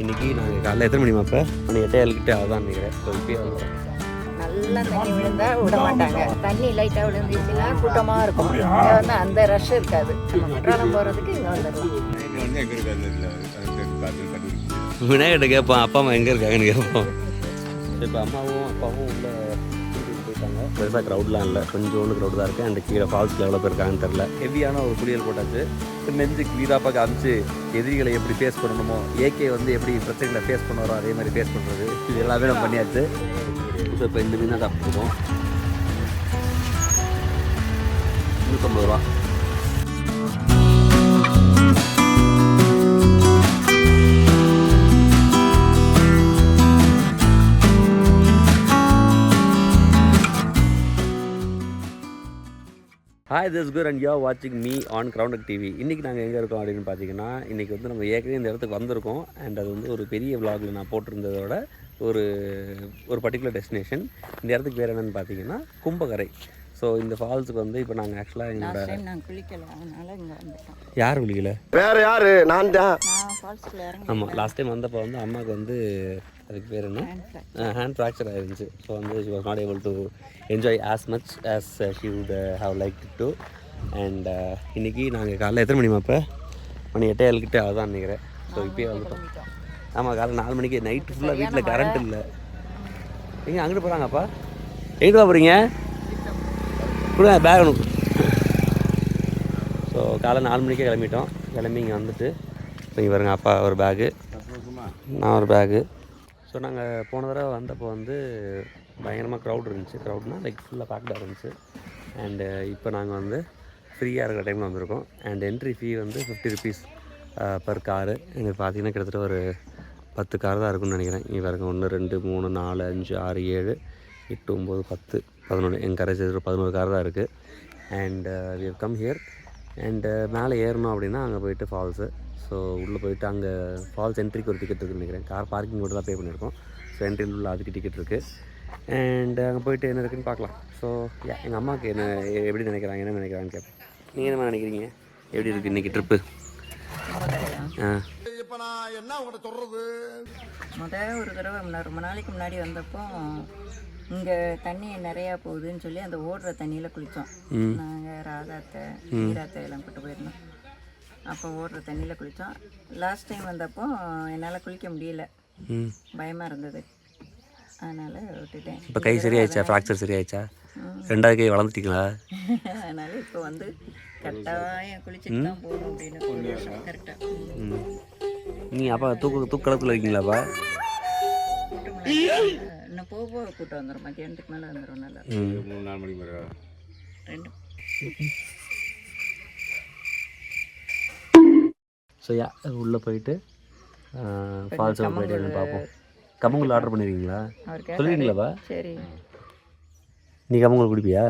இன்றைக்கி நாங்கள் காலையில் எத்தனை மணி மாப்போ மணி 8:07 அதான் நினைக்கிறேன். ஸோ இப்போயே வந்துடும். நல்லா தண்ணி விழுந்தா விட மாட்டாங்க. தண்ணி லைட்டாக விழுந்துச்சுன்னா கூட்டமாக இருக்கும். இங்கே வந்து அந்த ரஷ் இருக்காது. நம்ம குற்றாலம் போகிறதுக்கு இங்கே வந்துடலாம். விநாயகர்கிட்ட கேட்போம், அப்பா அம்மா எங்கே இருக்காங்கன்னு கேட்போம். இப்போ அம்மாவும் அப்பாவும் உள்ள போயிட்டாங்க. பெருசாக க்ரௌட்லாம் இல்லை, கொஞ்சோண்டு க்ரௌட் தான் இருக்குது. அண்ட் கீழே ஃபால்ஸில் எவ்வளோ பேர் இருக்காங்கன்னு தெரில. ஹெவியான ஒரு குளியல் போட்டாச்சு. நெஞ்சுக்கு வீராப்பாக காமிச்சு எதிரிகளை எப்படி ஃபேஸ் பண்ணணுமோ, ஏகே வந்து எப்படி பிரச்சனைகளை ஃபேஸ் பண்ணுவாரோ அதே மாதிரி ஃபேஸ் பண்ணுறது, இது எல்லாமே நம்ம பண்ணியாச்சு. ஸோ இப்போ இந்த மீன் தான் சாப்பிட்டுருக்கோம். 150 ரூபா. ஹாய், திஸ் குர் அண்ட் யூ ஆர் வாட்சிங் மீ ஆன் கிரவுண்ட் டிவி. இன்றைக்கி நாங்கள் எங்கே இருக்கோம் அப்படின்னு பார்த்தீங்கன்னா, இன்றைக்கி வந்து நம்ம ஏற்கனவே இந்த இடத்துக்கு வந்திருக்கோம். அண்ட் அது வந்து ஒரு பெரிய விலாகில் நான் போட்டிருந்ததோட ஒரு பர்டிகுலர் டெஸ்டினேஷன். இந்த இடத்துக்கு பேர் என்னென்னு பார்த்தீங்கன்னா கும்பகரை. ஸோ இந்த ஃபால்ஸுக்கு வந்து இப்போ நாங்கள் ஆக்சுவலாக எங்களோட யார் குளிக்கல, வேறு யார், நான் தான். ஆமாம், லாஸ்ட் டைம் வந்தப்போ வந்து அம்மாவுக்கு வந்து அதுக்கு பேர் என்ன, ஹேண்ட் ஃப்ராக்சர் ஆகிருந்துச்சு. ஸோ வந்து she was not able to enjoy as much as she would have like to. And இன்றைக்கி நாங்கள் காலையில் எத்தனை மணி மாப்போ மணி 8:07 அதான் நினைக்கிறேன். ஸோ இப்போயே வந்துட்டோம். ஆமாம், காலையில் 4 மணிக்கு. நைட்டு ஃபுல்லாக வீட்டில் கரண்ட் இல்லை. எங்கே அங்கிட்டு போகிறாங்கப்பா? எங்கே தான் போகிறீங்க? கூட பேக் அனுப்பு. ஸோ காலையில் 4 மணிக்கே கிளம்பிட்டோம். கிளம்பி இங்கே வந்துட்டு இங்கே பாருங்க, அப்பா ஒரு பேகு, நான் ஒரு பேகு. ஸோ நாங்கள் போன தடவை வந்தப்போ வந்து பயங்கரமாக க்ரௌட் இருந்துச்சு. க்ரௌட்னால் லைக் ஃபுல்லாக பேக்டாக இருந்துச்சு. அண்டு இப்போ நாங்கள் வந்து ஃப்ரீயாக இருக்கிற டைமில் வந்திருக்கோம். அண்ட் என்ட்ரி ஃபீ வந்து 50 ருபீஸ் பர் காரு. எங்களுக்கு பார்த்தீங்கன்னா கிட்டத்தட்ட ஒரு 10 கார் தான் இருக்குன்னு நினைக்கிறேன். இங்கே பாருங்க, 1 2 3 4 5 6 7 8 9 10 11 எங்கள் கரை சேர்த்து 11 கார் தான் இருக்குது. And we have come here. And மேலே ஏறணும் அப்படின்னா அங்கே போயிட்டு ஃபால்ஸு. ஸோ உள்ளே போயிட்டு அங்கே ஃபால்ஸ் என்ட்ரிக்கு ஒரு டிக்கெட் இருக்குன்னு நினைக்கிறேன். கார் பார்க்கிங் கூட தான் பே பண்ணியிருக்கோம். ஸோ என்ட்ரியில் உள்ள அதுக்கு டிக்கெட் இருக்குது. அண்ட் அங்கே போயிட்டு என்ன இருக்குதுன்னு பார்க்கலாம். ஸோ எங்கள் அம்மாவுக்கு என்ன எப்படி நினைக்கிறாங்க, என்ன நினைக்கிறாங்கன்னு கேட்பேன். நீங்கள் என்ன நினைக்கிறீங்க, எப்படி இருக்குது இன்றைக்கி ட்ரிப்பு? இப்போ நான் என்ன உங்கள்கிட்ட சொல்கிறது, ஒரு தடவை ரொம்ப நாளைக்கு முன்னாடி வந்தப்போ இங்கே தண்ணி நிறையா போகுதுன்னு சொல்லி அந்த ஓடுற தண்ணியில் குளித்தோம். நாங்கள் ராதாத்தை நீராத்தை எல்லாம் கூட்டு போயிருந்தோம். அப்போ ஓடுற தண்ணியில் குளித்தோம். லாஸ்ட் டைம் வந்தப்போ என்னால் குளிக்க முடியல, பயமாக இருந்தது, அதனால் விட்டுட்டேன். இப்போ கை சரியாயிடுச்சா? ஃப்ராக்சர் சரியாயிடுச்சா? 2வது கை வளர்ந்துட்டீங்களா? அதனால் இப்போ வந்து கட்டாயம் குளிச்சுட்டு தான் போகணும் அப்படின்னு ஒரு வருஷம் கரெக்டாக. நீங்கள் அப்பா தூக்கலத்தில் இருக்கீங்களாப்பா? இன்னும் போக கூட்டம் வந்துடும், மத்தியானத்துக்கு மேலே வந்துடும். நல்லா 3-4 மணிக்கு மேலே 2. ஸோ உள்ளே போயிட்டு ஃபால்ஸில் போயிட்டு பார்ப்போம். கம்மங்கூழ் ஆர்டர் பண்ணியிருக்கீங்களா? சொல்லுவீங்களாப்பா? சரி, நீ கம்மங்கூழ் குடிப்பியா?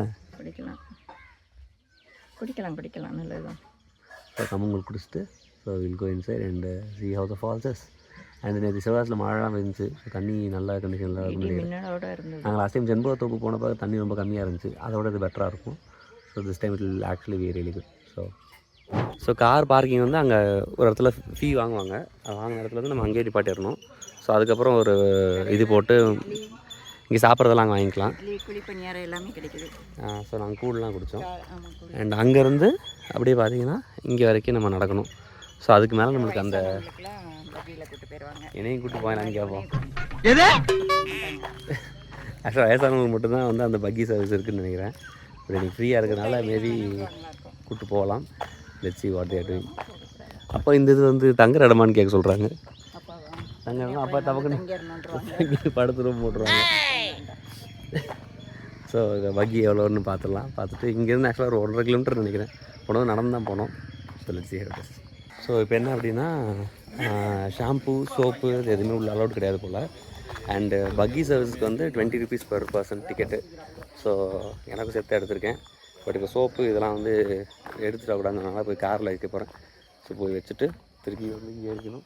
குடிக்கலாம் நல்லதுதான். ஸோ கம்மங்கூழ் குடிச்சிட்டு so will go inside and see how the falls. And நேற்று செவ்வாய்க்கில் மழைலாம் இருந்துச்சு. தண்ணி நல்ல கண்டிஷனில் இருந்தது. நாங்கள் லாஸ்ட் டைம் செண்பகத்தோப்பு போனப்போ தண்ணி ரொம்ப கம்மியாக இருந்துச்சு. அதோட இது பெட்டராக இருக்கும். So this time it will actually we really good. So car parking வந்து அங்கே ஒரு இடத்துல ஃபீ வாங்குவாங்க. அது வாங்கின இடத்துல வந்து நம்ம அங்கேயே நிப்பாட்டிடணும். ஸோ அதுக்கப்புறம் ஒரு இது போட்டு இங்கே சாப்பிட்றதெல்லாம் அங்கே வாங்கிக்கலாம். குழிப்பணியாரம் எல்லாமே கிடைக்குது. ஸோ நாங்கள் கூழ்லாம் குடித்தோம். அண்ட் அங்கேருந்து அப்படியே பார்த்தீங்கன்னா இங்கே வரைக்கும் நம்ம நடக்கணும். ஸோ அதுக்கு மேலே நம்மளுக்கு அந்த என்னையும் கூப்பிட்டு போயிடலான்னு கேட்போம். ஆக்சுவலாக வயசானவங்களுக்கு மட்டும்தான் வந்து அந்த பக்கி சர்வீஸ் இருக்குதுன்னு நினைக்கிறேன். இப்படி எனக்கு ஃப்ரீயாக இருக்கிறதுனால மேபி கூப்பிட்டு போகலாம். Let's see what they are doing. அப்போ இந்த இது வந்து தங்குற இடமான்னு கேட்க சொல்கிறாங்க. தங்க இடம் அப்போ டபக்குன்னு படுத்து ரூம் போட்டுருவாங்க. ஸோ பக்கி எவ்வளோன்னு பார்த்துடலாம். பார்த்துட்டு இங்கேருந்து ஆக்சுவலாக ஒரு 1.5 கிலோமீட்டர் நினைக்கிறேன். போனது நடந்து தான் போனோம். So let's see how it is. So இப்போ என்ன அப்படின்னா ஷாம்பு சோப்பு இது எதுவுமே உள்ள அலௌட் கிடையாது போல். அண்டு பக்கி சர்வீஸ்க்கு வந்து 20 rupees per person ticket. So எனக்கும் சேர்த்து எடுத்திருக்கேன். பட் இப்போ சோப்பு இதெல்லாம் வந்து எடுத்துடக்கூடாதுனால போய் காரில் வைக்க போகிறேன். ஸோ போய் வச்சுட்டு திருப்பி வந்து இங்கே இருக்கணும்.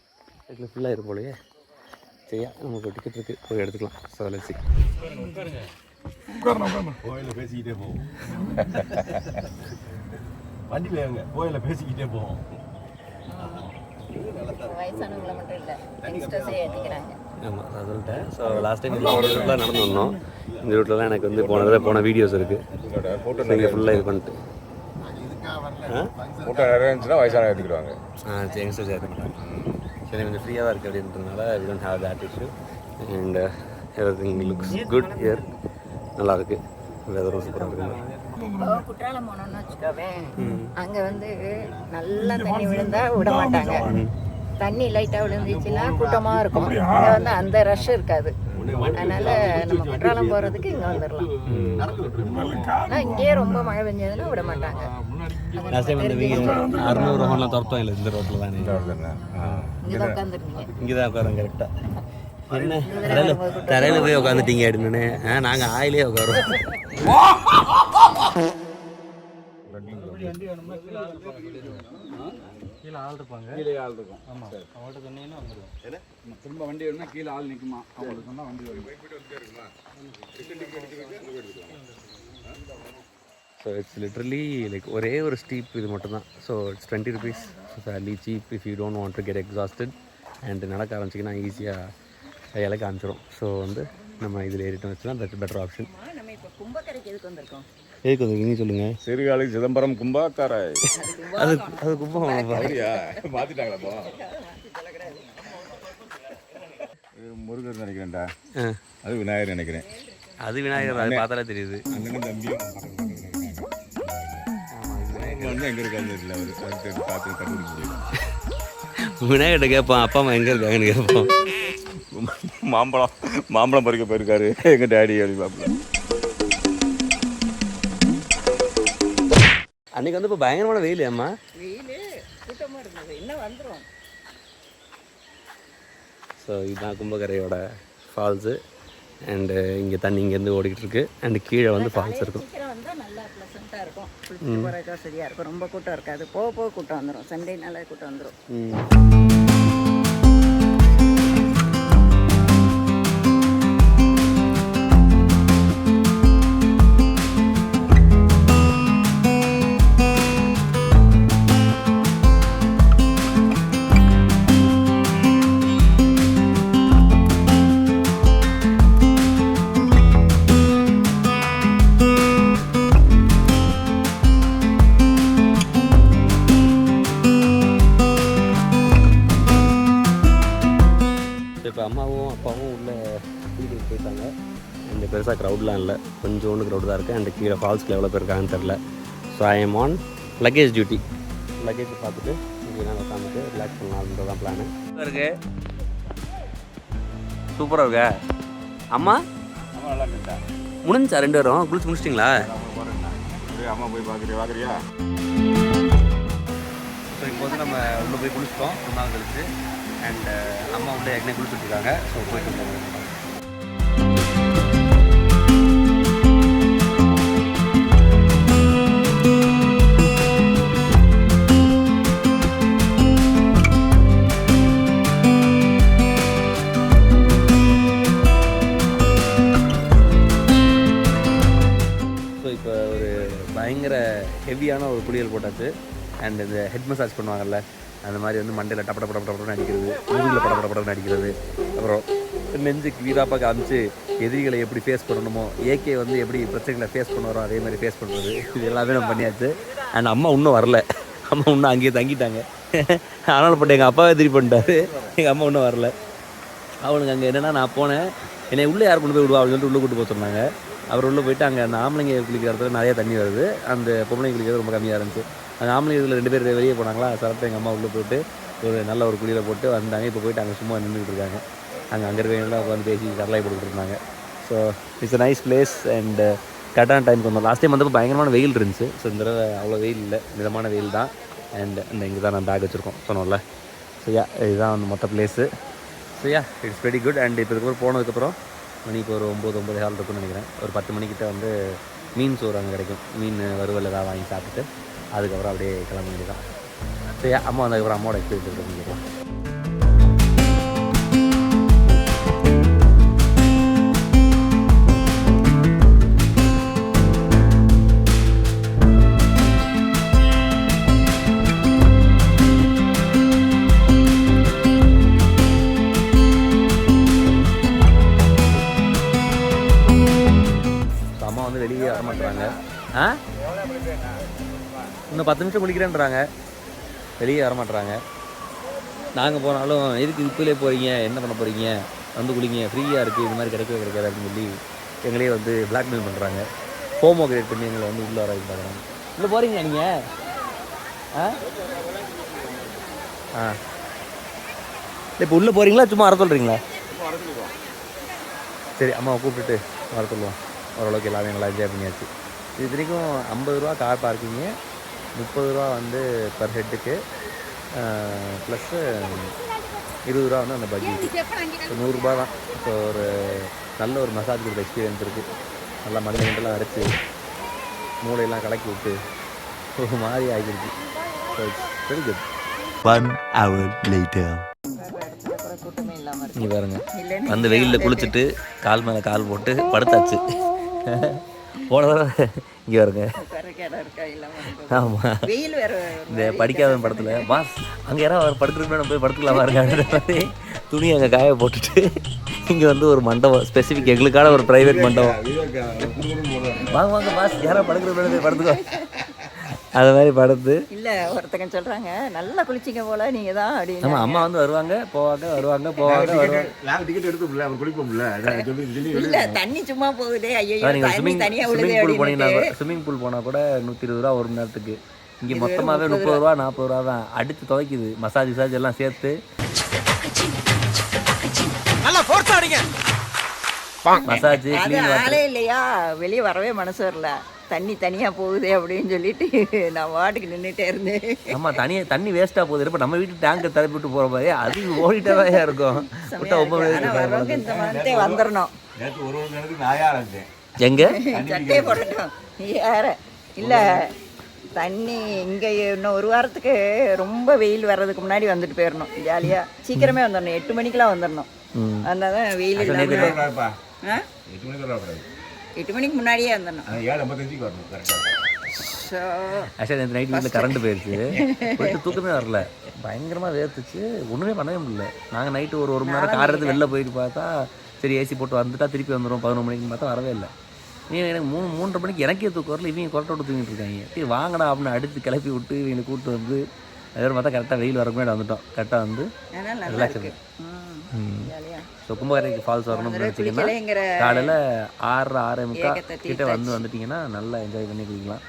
இதில் ஃபுல்லாக இருக்கும் போலையே. சரியா, நமக்கு டிக்கெட் இருக்குது, போய் எடுத்துக்கலாம். So let's see. கோயிலில் பேசிக்கிட்டே போவோம். வண்டியில் கோயிலில் பேசிக்கிட்டே போவோம். வயசானவங்களை மட்டும் இல்லை, யங்ஸ்டர்ஸே ஏற்றிக்கிறாங்க. ஆமாம் நான் சொல்லிட்டேன். ஸோ லாஸ்ட் டைம் போன ரூட்டில் நடந்து வந்தோம். இந்த ரூட்லலாம் எனக்கு வந்து போன வீடியோஸ் இருக்குது. ஃபோட்டோ நீங்கள் ஃபுல்லாக இது பண்ணிட்டு ஃபோட்டோ நிறைய இருந்துச்சுன்னா வயசான ஏற்றிக்கிடுவாங்க. யங்ஸ்டர்ஸ் ஏற்ற மாட்டாங்க. சரி கொஞ்சம் ஃப்ரீயாக தான் இருக்குது அப்படின்றதுனால we don't have that issue and everything looks good here. நல்லாயிருக்கு, வெதரும் சூப்பராக இருக்குது. இப்போ குற்றாலம் போனோம்னு வச்சுக்கோவே, அங்கே வந்து நல்லா தண்ணி விழுந்தா விட மாட்டாங்க. தண்ணி லைட்டாக விழுந்துச்சுன்னா கூட்டமாக இருக்கும். இங்கே வந்து அந்த ரஷ் இருக்காது. அதனால நம்ம குற்றாலம் போகிறதுக்கு இங்கே வந்துடலாம். ஆனால் இங்கேயே ரொம்ப மழை பெஞ்சதுன்னா விட மாட்டாங்க. லாஸ்ட் டைம் வந்து 600 ஹோன்லாம் துரத்தோம் இல்லை இந்த ரோட்டில் தான். இங்கே தான் உட்காந்துருக்கீங்க. இங்கே தான் உட்காரோம் கரெக்டாக. என்ன தரையில் போய் உட்காந்துட்டீங்க அப்படின்னு நாங்கள் ஆயிலே உட்காரோம். கீழே ஆள் இருப்பாங்க. கீழே ஆள் இருக்கும். ஆமாம், அவங்கள்ட்ட சொன்னீங்கன்னா வந்துடுவோம். திரும்ப வண்டி வேணும்னா கீழே ஆள் நிற்குமா, அவங்களுக்கு சொன்னால் வண்டி வரும். ஸோ இட்ஸ் லிட்ரலி லைக் ஒரே ஒரு ஸ்டீப் இது மட்டும்தான். So it's 20 rupees. So fairly cheap if you don't want to get exhausted. And நடக்க ஆரம்பிச்சிங்கன்னா ஈஸியாக கையால் காமிச்சிடும். ஸோ வந்து நம்ம இதில் ஏறிட்டோம் வச்சுன்னா தட் பெட்டர் ஆப்ஷன். நம்ம இப்போ கும்பக்கரைக்கு எதுக்கு வந்திருக்கோம்? எதுக்கு வந்து இனி சொல்லுங்கள். சிறுகாலி சிதம்பரம் கும்பாக்காரை. அது கும்பம் அப்படியா மாற்றிட்டாங்களா? முருகர் நினைக்கிறேன்டா. அது விநாயகர் நினைக்கிறேன். அது விநாயகர், அது பார்த்தாலே தெரியுது. அண்ணனும் தம்பியும் எங்கே இருக்காங்க இல்லை, அவர் பார்த்து கண்டுபிடிக்க முடியும். விநாயகர்கிட்ட கேட்போம் அப்பா அம்மா எங்கே இருக்காங்கன்னு கேட்போம். மாம்பழம் பறிக்க போயிருக்காரு எங்கள் டேடி அப்படி பார்ப்பல. அன்றைக்கி வந்து இப்போ பயங்கரமான வெயில் அம்மா. வெயில் கூட்டமாக இருந்தது, இன்னும் வந்துடும். ஸோ இதுதான் கும்பகரையோட ஃபால்ஸு. அண்டு இங்கே தண்ணி இங்கேருந்து ஓடிக்கிட்டு இருக்கு. அண்டு கீழே வந்து ஃபால்ஸ் இருக்கும். சீக்கிரம் வந்தால் நல்லா ப்ளசண்ட்டாக இருக்கும். குளிச்சுட்டு போகிறதுக்காக சரியாக இருக்கும். ரொம்ப கூட்டம் இருக்காது. போக போக கூட்டம் வந்துடும். சண்டேனால கூட்டம் வந்துடும். இப்போ அம்மாவும் அப்பாவும் உள்ள வீட்டுக்கு போயிட்டாங்க. அண்ட் பெருசாக க்ரௌட்லாம் இல்லை, கொஞ்சோண்டு க்ரௌட் தான் இருக்குது. அண்ட் கீழே ஃபால்ஸ்க்கு எவ்வளோ பேர் இருக்காங்கன்னு தெரில. So I am on luggage duty. Luggage பார்த்துட்டு இங்கே நான் உட்காந்துட்டு ரிலாக்ஸ் பண்ணலாம் அப்படின்றது தான் பிளானு. இருக்கு சூப்பராக இருக்கா அம்மா? முடிஞ்சா 2 பேரும் குளிச்சு முடிச்சிட்டிங்களா? அம்மா போய் பார்க்குறியா? ஸோ இப்போ வந்து நம்ம உள்ளே போய் குளிச்சிட்டோம் ரொம்ப நாள் கழிச்சு. அண்ட் அம்மா உள்ள ஏற்கனவே குளிச்சுட்ருக்காங்க. ஸோ போயிட்டு வந்துடுவோம். ஸோ இப்போ ஒரு பயங்கர ஹெவியான ஒரு குளியல் போட்டாச்சு. அண்ட் இந்த ஹெட் மசாஜ் பண்ணுவாங்கல்ல, அந்த மாதிரி வந்து மண்டையில் டப்படப்படப்படன்னு அடிக்கிறது, முதுகில் படப்படப்படன்னு அடிக்கிறது, அப்புறம் நெஞ்சுக்கு வீராப்பாக காமிச்சு எதிரிகளை எப்படி ஃபேஸ் பண்ணணுமோ, ஏகே வந்து எப்படி பிரச்சனைகளை ஃபேஸ் பண்ணுவாரோ அதே மாதிரி ஃபேஸ் பண்ணுறது, இது எல்லாமே நம்ம பண்ணியாச்சு. அண்ட் அம்மா இன்னும் வரல. அம்மா இன்னும் அங்கேயே தங்கிட்டாங்க. அதனால் பட்டு எங்கள் அப்பாவே திருப்பி பண்ணிட்டாரு. எங்கள் அம்மா இன்னும் வரல. அவனுக்கு அங்கே என்னென்னா நான் போனேன், என்னை உள்ளே யார் கொண்டு போய் விடுவா அப்படின்னு சொல்லிட்டு உள்ளே கூட்டு போக சொன்னாங்க. அவர் உள்ளே போயிட்டு அங்கே அந்த ஆம்பளைங்க குளிக்கிற இடத்துல நிறைய தண்ணி வருது, அந்த பொம்பளைங்க குளிக்கிறது ரொம்ப கம்மியாக இருந்துச்சு. அந்த ஆம்பளைங்க இதில் 2 பேர் வெளியே போனாங்களா, சரட்டு எங்கள் அம்மா உள்ளே போயிட்டு ஒரு நல்ல ஒரு குளியில் போட்டு வந்தாங்க. இப்போ போயிட்டு அங்கே சும்மா நின்றுட்டு இருக்காங்க. அங்கே இருக்கிறவங்களாம் உட்காந்து பேசி கரலாய் போட்டுக்கிட்டு இருந்தாங்க. So it's a nice place. And கரெக்டான டைமுக்கு வந்தோம். லாஸ்ட் டைம் வந்தப்போ பயங்கரமான வெயில் இருந்துச்சு. ஸோ இந்த தடவை அவ்வளோ வெயில் இல்லை, மிதமான வெயில் தான். அண்ட் இந்த இங்கே தான் நான் பேக் வச்சுருக்கோம் சொன்னோம்ல. ஸோ இதுதான் வந்து மொத்த place. So it's very good. And இப்போ இதுக்கப்புறம் போனதுக்கப்புறம் மணி இப்போ ஒரு 9-9:15 இருக்குன்னு நினைக்கிறேன். ஒரு 10 மணிக்கிட்ட வந்து மீன் சோறு அங்கே கிடைக்கும். மீன் வறுவல் ஏதாவது வாங்கி சாப்பிட்டுட்டு அதுக்கப்புறம் அப்படியே கிளம்ப வேண்டியதான். ஸோ அம்மா வந்ததுக்கப்புறம் அம்மாவோட எக்ஸ்பீரியன்ஸ் பண்ணிக்கலாம். ஆ இன்னும் 10 நிமிஷம் குளிக்கிறேன்றாங்க, வெளியே வர மாட்டுறாங்க. நாங்கள் போனாலும் எதுக்கு இப்போலே போகிறீங்க, என்ன பண்ண போகிறீங்க, வந்து குளிங்க, ஃப்ரீயாக இருக்குது, இது மாதிரி கிடைக்கவே கிடைக்காது அப்படின்னு சொல்லி எங்களே வந்து பிளாக்மெயில் பண்ணுறாங்க. ஹோமோ கிரியேட் பண்ணி எங்களை வந்து உள்ளே வர பார்க்குறாங்க. உள்ளே போகிறீங்களா நீங்கள்? இப்போ உள்ளே போகிறீங்களா சும்மா வர சொல்கிறீங்களா? சரி, அம்மாவை கூப்பிட்டுட்டு வர சொல்லுவோம். ஓரளவுக்கு எல்லாமே நல்லா என்ஜாய் பண்ணியாச்சு. இது வரைக்கும் 50 ரூபா கார் பார்க்கிங்கு, 30 ரூபா வந்து பர் ஹெட்டுக்கு, ப்ளஸ்ஸு 20 ரூபா வந்து அந்த பக்கெட். ஸோ 100 ரூபா தான். ஸோ ஒரு நல்ல ஒரு மசாஜ் கொடுத்த எக்ஸ்பீரியன்ஸ் இருக்குது. நல்லா மண்ணில் அரைச்சி மூளையெல்லாம் கலக்கி விட்டு ஒரு மாதிரி ஆகிடுச்சு. So it's very good. 1 hour later. கூட்டமே இல்லாமல் இருக்கு. இங்கே பாருங்க, வந்து வெயிலில் குளிச்சுட்டு கால் மேலே கால் போட்டு படுத்தாச்சு. போன தடவை இங்கே வருங்க. ஆமாம், வெயில் வேற. இந்த படிக்காத படத்தில் பாஸ் அங்கே யாராவது படுத்துருக்கு போய் படுத்துக்கலாமா இருக்காங்க, துணி அங்கே காய போட்டுட்டு இங்கே வந்து ஒரு மண்டபம் ஸ்பெசிஃபிக் எங்களுக்கான ஒரு ப்ரைவேட் மண்டபம். வாங்க வாங்க பாஸ், யாராவது படுக்கிற போய் படுத்துக்கோ, அது மாதிரி படுத்து. இல்லை, ஒருத்தங்க சொல்கிறாங்க நல்லா குளிச்சிங்க போல நீங்கள் தான் அப்படின்னு. ஆமாம், அம்மா வந்து வருவாங்க போவாங்க வருவாங்க போவாங்க வருவாங்க. டிக்கெட் எடுத்து அவர் குளிப்போம்ல, இல்லை தண்ணி சும்மா போகுதே. ஐயோ, நீங்கள் ஸ்விம்மிங் பூல் போனீங்கன்னா கூட, ஸ்விம்மிங் பூல் போனால் கூட 120 ரூபா ஒரு மணி நேரத்துக்கு. இங்கே மொத்தமாகவே 30 ரூபா 40 ரூபா தான் அடித்து துவைக்குது. மசாஜ் எல்லாம் சேர்த்து மசாஜ் ஆளே இல்லையா, வெளியே வரவே மனசு வரல. தண்ணி தனியாக போகுதே அப்படின்னு சொல்லிட்டு நான் வாட்டுக்கு நின்றுட்டே இருந்தேன். ஆமாம், தண்ணி வேஸ்ட்டாக போகுது. இப்போ நம்ம வீட்டு டேங்கை தரப்பி விட்டு போகிற மாதிரி அது ஓடிட்டே தான் இருக்கும். இந்த மந்தே வந்துடணும். எங்கே சட்டையை போடட்டும் யார இல்லை. தண்ணி இங்கே இன்னும் ஒரு வாரத்துக்கு ரொம்ப வெயில் வர்றதுக்கு முன்னாடி வந்துட்டு போயிடணும். ஜாலியாக சீக்கிரமே வந்துடணும், 8 மணிக்கெலாம் வந்துடணும். வந்தால் தான் வெயில் இல்லாமல். 8 மணிக்கு முன்னாடியே வந்துடணும். ஆக்சுவலி நேற்று நைட் வீட்டில் கரண்ட் போயிடுச்சு, போயிட்டு தூக்கமே வரல, பயங்கரமாக வேர்த்துச்சு, ஒன்றுமே பண்ணவே முடியல. நாங்கள் நைட்டு ஒரு மணி நேரம் கார் எடுத்து வெளில போயிட்டு பார்த்தா சரி ஏசி போட்டு வந்துட்டா திருப்பி வந்துடும் 11 மணிக்கு பார்த்தா வரவே இல்லை. எனக்கு 3:30 மணிக்கு எனக்கே தூக்கம் வரல, இவங்க கொரட்டை விட்டு தூங்கிட்டு இருக்காங்க. சரி வாங்கடா அப்படின்னு அடித்து கிளப்பி விட்டு இவங்களை கூப்பிட்டு வந்து அதோட பார்த்தா கரெக்டாக வெயில் வரக்கு முன்னாடி வந்துட்டோம். கரெக்டாக வந்து ரிலாக்ஸ் இருக்கு. ஸோ கும்பகரைக்கு ஃபால்ஸ் வரணும்னு நினச்சிங்கன்னா காலையில் 6:30 கிட்ட வந்துட்டிங்கன்னா நல்லா என்ஜாய் பண்ணி குளிக்கலாம்.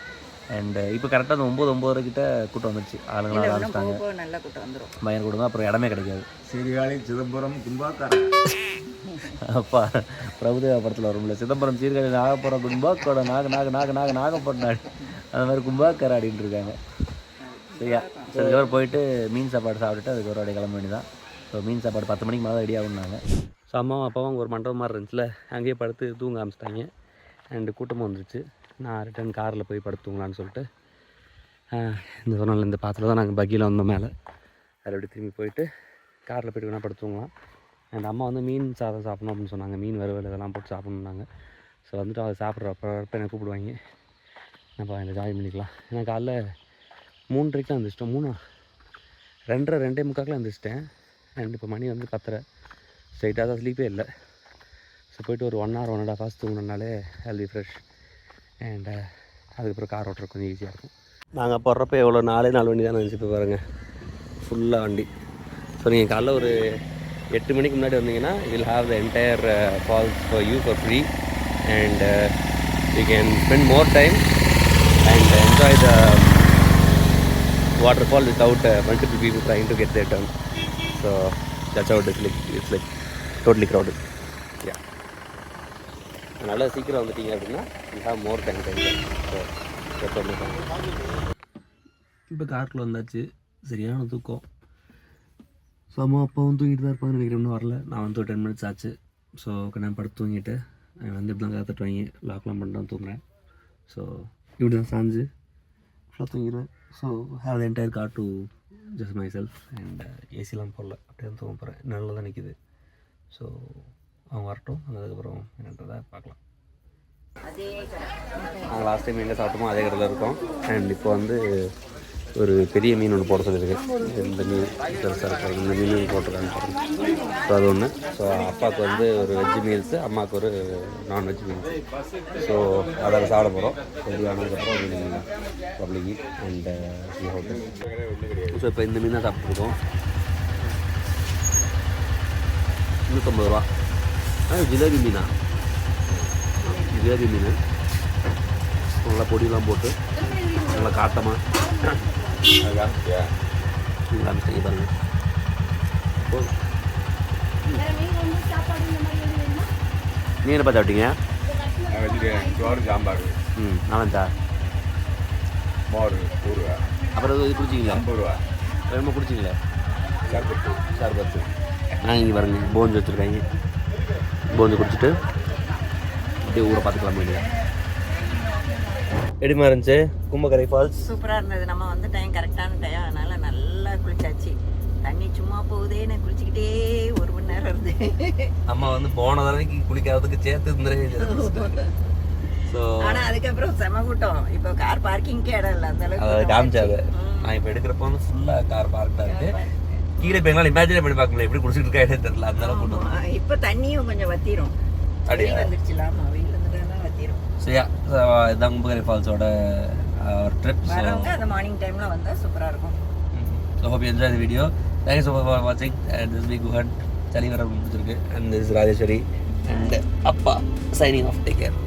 அண்ட் இப்போ கரெக்டாக அந்த 9:30 கிட்ட கூட்டம் வந்துடுச்சு, ஆளுங்களாம் ஆரம்பிச்சிட்டாங்க. பயங்கர கூட்டம் தான், அப்புறம் இடமே கிடைக்காது. சீர்காழி, சிதம்பரம், கும்பாக்காரம். அப்பா பிரபுதேவா படத்தில் வரும்ல, சிதம்பரம், சீர்காழி, நாகப்புறம், கும்பாக்கோட நாகப்பட்டினம், அந்த மாதிரி கும்பாக்கார ஆடிட்டு இருக்காங்க. சரியா, சரி அதுக்கப்புறம் போயிட்டு மீன் சாப்பாடு சாப்பிட்டுட்டு அதுக்கப்புறம் அப்படியே கிளம்ப வேண்டியதான். ஸோ மீன் சாப்பாடு 10 மணிக்கு மேலே ரெடி ஆகுனாங்க. ஸோ அம்மாவும் அப்பாவும் அங்கே ஒரு மண்டபம் மாதிரி இருந்துச்சுல, அங்கேயே படுத்து தூங்க ஆரம்பிச்சிட்டாங்க. அண்டு கூட்டமும் வந்துருச்சு. நான் ரிட்டன் காரில் போய் படுத்து தூங்கலான்னு சொல்லிட்டு இந்த சொன்னால இந்த பாத்திரம் தான் நாங்கள் பக்கியில் வந்தோம் மேலே. அதில் அப்படி திரும்பி போயிட்டு காரில் போய்ட்டு வேணால் படுத்து தூங்கலாம். அண்ட் அம்மா வந்து மீன் சாதம் சாப்பிட்ணும் அப்படின்னு சொன்னாங்க, மீன் வறுவல் இதெல்லாம் போட்டு சாப்பிட்ணுன்னாங்க. ஸோ வந்துட்டு அதை சாப்பிட்றப்ப என்னை கூப்பிடுவாங்க, நம்ம இந்த ஜாயின் பண்ணிக்கலாம். ஏன்னா காலைல 3:30 எழுந்திரிச்சிட்டோம், 2:30 எழுந்திரிச்சிட்டேன். அண்ட் இப்போ மணி வந்து 10:30. ஸ்ட்ரைட்டாக தான் ஸ்லீப்பே இல்லை. ஸோ போய்ட்டு ஒரு 1 hour 1.5 hours தூங்கினாலே ஹெல்தி ஃப்ரெஷ். அண்ட் அதுக்கப்புறம் கார் ஓட்டுறது கொஞ்சம் ஈஸியாக இருக்கும். நாங்கள் போடுறப்ப எவ்வளோ 4 வண்டி தான் நினச்சி இப்போ பாருங்கள், ஃபுல்லாக வண்டி. ஸோ நீங்கள் காலைல ஒரு 8 மணிக்கு முன்னாடி வந்தீங்கன்னா will have the entire falls for you for free. And you can spend more time and enjoy the waterfall without multiple people trying to get their turn. So that's how it's like totally crowded. Yeah. அதனால் சீக்கிரம் வந்துட்டீங்க அப்படின்னா you have more time to enjoy. So that's totally fine. இப்போ காருக்குள்ள வந்தாச்சு, சரியான தூக்கம். So அம்மா அப்பாவும் தூங்கிட்டு தான் இருப்பாங்க நினைக்கிறேன், இன்னும் வரல. நான் வந்து ஒரு 10 minutes ஆச்சு. ஸோ நான் படுத்து தூங்கிட்டு வந்து இப்படிலாம் காத்துட்டுவாங்க, லாக்லாம் பண்ணிட்டு தான் தூங்குறேன். ஸோ இப்படி தான் சாஞ்சு ஃபுல்லாக தூங்கிடுவேன். So have the entire car to just myself. And ஏசிலாம் போடல, அப்படியே தான் தூங்க போகிறேன். நல்லா தான் நிற்கிது. ஸோ அவங்க வரட்டும், அதுக்கப்புறம் என்னன்றதை பார்க்கலாம். நாங்கள் லாஸ்ட் டைம் எங்கே சாப்பிட்டோமோ அதே கடையில் இருக்கோம். அண்ட் இப்போ வந்து ஒரு பெரிய மீன் ஒன்று போட சொல்லியிருக்கு. இந்த மீன் பெருசாக இருக்கிறது இந்த மீன் போட்டிருக்காங்க பாருங்க. ஸோ அது ஒன்று. ஸோ அப்பாவுக்கு வந்து ஒரு வெஜ்ஜு மீல்ஸு, அம்மாவுக்கு ஒரு நான்வெஜ் மீல்ஸு. ஸோ அதை சாப்பிட போகிறோம். ரெடி ஆனதுக்கப்புறம் பப்ளிக் அண்ட் ஹோட்டல். ஸோ இப்போ இந்த மீன் தான் சாப்பிட்ருக்கோம். 150 ரூபா. ஜிலேபி மீனா? ஜிலேபி மீன் நல்லா பொடியெல்லாம் போட்டு நல்லா காட்டமாக காமிச்சிங்க பாருங்க. நீ என்ன பார்த்து சாப்பிட்டீங்க? நான் வச்சுருக்கேன் சோறு சாம்பார். நாலஞ்சா மோர் ஊறுவா. அப்புறம் இது குடிச்சிங்களா? 50 ரூபா. வேணுமா குடிச்சிங்களா? சர்பத்து. சர்பத்து. நான் இங்கே பாருங்க போஞ்சு வச்சுருக்காங்க. போஞ்சு குடிச்சிட்டு அப்படியே ஊரை பார்த்துக்கலாம் வேண்டியதான். எப்படிமா இருந்துச்சு கும்பகரை ஃபால்ஸ்? சூப்பராக இருந்தது. நம்ம வந்து டைம் கரெக்டான டைம், அதனால நல்லா குளிச்சாச்சு. தண்ணி சும்மா போகுதே, நான் குளிச்சுக்கிட்டே 1 மணி நேரம் இருந்து. அம்மா வந்து போன தடவைக்கு குளிக்காததுக்கு சேர்த்து இருந்துரு. ஸோ ஆனால் அதுக்கப்புறம் செம கூட்டம். இப்போ கார் பார்க்கிங்கே இடம் இல்லை, அந்த அதை அளவுக்கு காமிச்சாது. நான் இப்போ எடுக்கிறப்ப வந்து ஃபுல்லாக கார் பார்க் தான் இருக்குது. கீழே இப்போ எங்களால் இமேஜினே பண்ணி பார்க்க முடியல, எப்படி குடிச்சிட்டு இருக்கா தெரியல, அந்த அளவுக்கு கூட்டம். இப்போ தண்ணியும் கொஞ்சம் வத்திரும். அப்படியா? வெயில் வந்துருச்சுல, ஆமாம் வெயில் வந்துட்டா வத்திரும். சரியா? இதுதான் கும்பகரை ஃபால்ஸோட ஒரு ட்ரிப். வரவங்க அந்த மார்னிங் டைமில் வந்தால் சூப்பராக இருக்கும். So hope you enjoy the video. Thanks for வாட்சிங். அண்ட் திஸ் வீக் குஹன் சளி வர முடிச்சிருக்கு. அண்ட் திஸ் ராஜேஸ்வரி அண்ட் அப்பா சைனிங் ஆஃப். Take care.